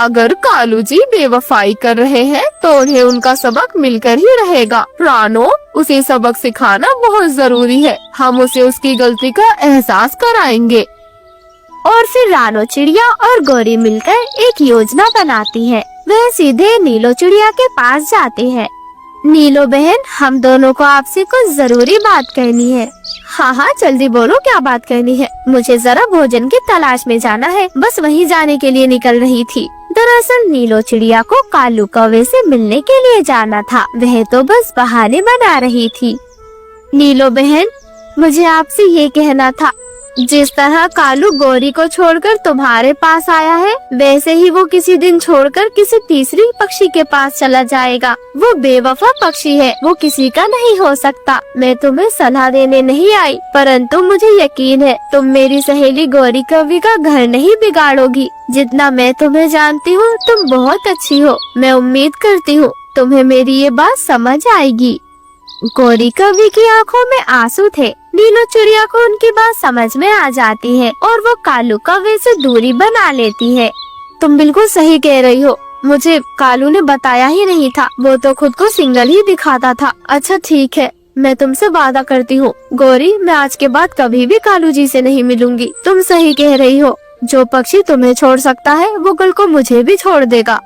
अगर कालू जी बेवफाई कर रहे हैं तो उन्हें उनका सबक मिलकर ही रहेगा। रानो, उसे सबक सिखाना बहुत जरूरी है। हम उसे उसकी गलती का एहसास कराएंगे। और फिर रानो चिड़िया और गौरी मिलकर एक योजना बनाती है। वह सीधे नीलो चिड़िया के पास जाती है। नीलो बहन, हम दोनों को आपसे कुछ जरूरी बात कहनी है। हाँ हाँ, जल्दी बोलो, क्या बात कहनी है? मुझे जरा भोजन की तलाश में जाना है, बस वहीं जाने के लिए निकल रही थी। दरअसल नीलो चिड़िया को कालू कौवे से मिलने के लिए जाना था। वह तो बस बहाने बना रही थी। नीलो बहन, मुझे आपसे ये कहना था, जिस तरह कालू गौरी को छोड़कर तुम्हारे पास आया है, वैसे ही वो किसी दिन छोड़कर किसी तीसरी पक्षी के पास चला जाएगा। वो बेवफा पक्षी है, वो किसी का नहीं हो सकता। मैं तुम्हें सलाह देने नहीं आई, परंतु मुझे यकीन है तुम मेरी सहेली गौरी कवि का घर नहीं बिगाड़ोगी। जितना मैं तुम्हें जानती हूँ, तुम बहुत अच्छी हो। मैं उम्मीद करती हूँ तुम्हें मेरी ये बात समझ आएगी। गौरी कवि की आंखों में आंसू थे। नीलो चिड़िया को उनकी बात समझ में आ जाती है और वो कालू कौवे से दूरी बना लेती है। तुम बिल्कुल सही कह रही हो, मुझे कालू ने बताया ही नहीं था। वो तो खुद को सिंगल ही दिखाता था। अच्छा ठीक है, मैं तुमसे वादा करती हूँ गौरी, मैं आज के बाद कभी भी कालू जी से नहीं मिलूंगी। तुम सही कह रही हो, जो पक्षी तुम्हें छोड़ सकता है वो कल को मुझे भी छोड़ देगा।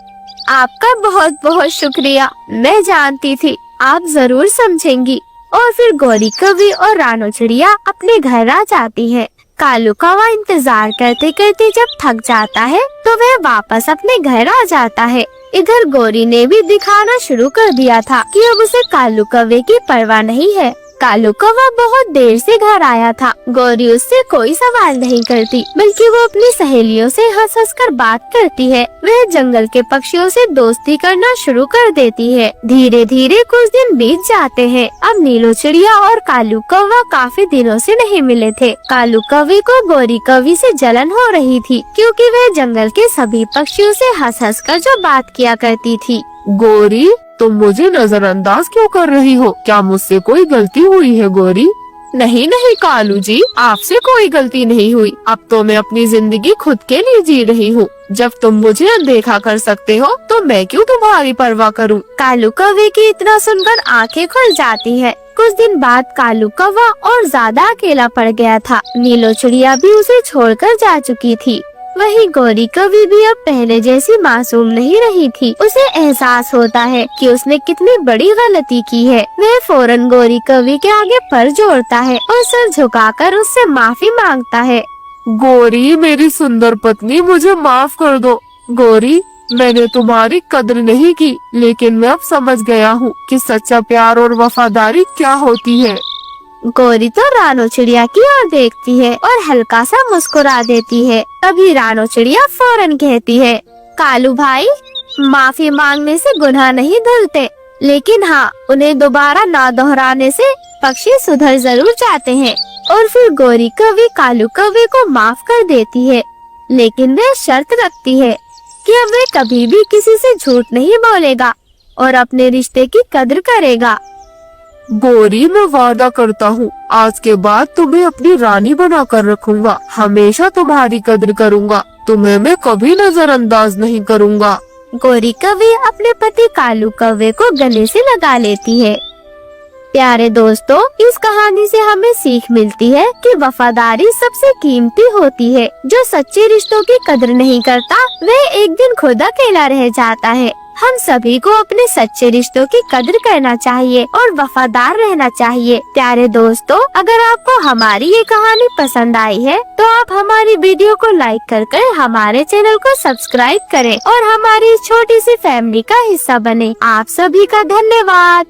आपका बहुत बहुत शुक्रिया। मैं जानती थी आप जरूर समझेंगी। और फिर गौरी कवि और रानो चिड़िया अपने घर आ जाती है। कालू कौवा इंतजार करते करते जब थक जाता है तो वह वापस अपने घर आ जाता है। इधर गौरी ने भी दिखाना शुरू कर दिया था कि अब उसे कालू कौवे की परवाह नहीं है। कालू कौवा बहुत देर से घर आया था। गौरी उससे कोई सवाल नहीं करती, बल्कि वो अपनी सहेलियों से हंस हंस कर बात करती है। वह जंगल के पक्षियों से दोस्ती करना शुरू कर देती है। धीरे धीरे कुछ दिन बीत जाते हैं। अब नीलो चिड़िया और कालू कौवा काफी दिनों से नहीं मिले थे। कालू कौवे को गौरी कवि से जलन हो रही थी, क्योंकि वह जंगल के सभी पक्षियों से हंस हंस कर जो बात किया करती थी। गौरी, तुम मुझे नजरअंदाज क्यों कर रही हो? क्या मुझसे कोई गलती हुई है गौरी? नहीं नहीं कालू जी, आपसे कोई गलती नहीं हुई। अब तो मैं अपनी जिंदगी खुद के लिए जी रही हूँ। जब तुम मुझे अनदेखा कर सकते हो तो मैं क्यों तुम्हारी परवाह करूँ? कालू कौवे की इतना सुनकर आंखें खुल जाती है। कुछ दिन बाद कालू कौवा और ज्यादा अकेला पड़ गया था। नीलो चिड़िया भी उसे छोड़कर जा चुकी थी। वहीं गौरी कवि भी अब पहले जैसी मासूम नहीं रही थी। उसे एहसास होता है कि उसने कितनी बड़ी गलती की है। वह फौरन गौरी कवि के आगे पर जोड़ता है और सर झुकाकर उससे माफी मांगता है। गौरी, मेरी सुंदर पत्नी, मुझे माफ कर दो। गौरी, मैंने तुम्हारी कद्र नहीं की, लेकिन मैं अब समझ गया हूँ कि सच्चा प्यार और वफादारी क्या होती है। गौरी तो रानो चिड़िया की ओर देखती है और हल्का सा मुस्कुरा देती है। तभी रानो चिड़िया फौरन कहती है, कालू भाई, माफी मांगने से गुनाह नहीं धुलते, लेकिन हाँ, उन्हें दोबारा ना दोहराने से पक्षी सुधर जरूर जाते हैं। और फिर गौरी कवि कालू कवि को माफ कर देती है, लेकिन वह शर्त रखती है कि अब वह कभी भी किसी से झूठ नहीं बोलेगा और अपने रिश्ते की कद्र करेगा। गौरी, मैं वादा करता हूँ आज के बाद तुम्हें अपनी रानी बना कर रखूंगा। हमेशा तुम्हारी कद्र करूंगा। तुम्हें मैं कभी नजरअंदाज नहीं करूंगा। गौरी कवि अपने पति कालू कौवे को गले से लगा लेती है। प्यारे दोस्तों, इस कहानी से हमें सीख मिलती है कि वफादारी सबसे कीमती होती है। जो सच्चे रिश्तों की कद्र नहीं करता, वह एक दिन खुद अकेला रह जाता है। हम सभी को अपने सच्चे रिश्तों की कद्र करना चाहिए और वफादार रहना चाहिए। प्यारे दोस्तों, अगर आपको हमारी ये कहानी पसंद आई है तो आप हमारी वीडियो को लाइक कर हमारे चैनल को सब्सक्राइब करें और हमारी छोटी सी फैमिली का हिस्सा बने। आप सभी का धन्यवाद।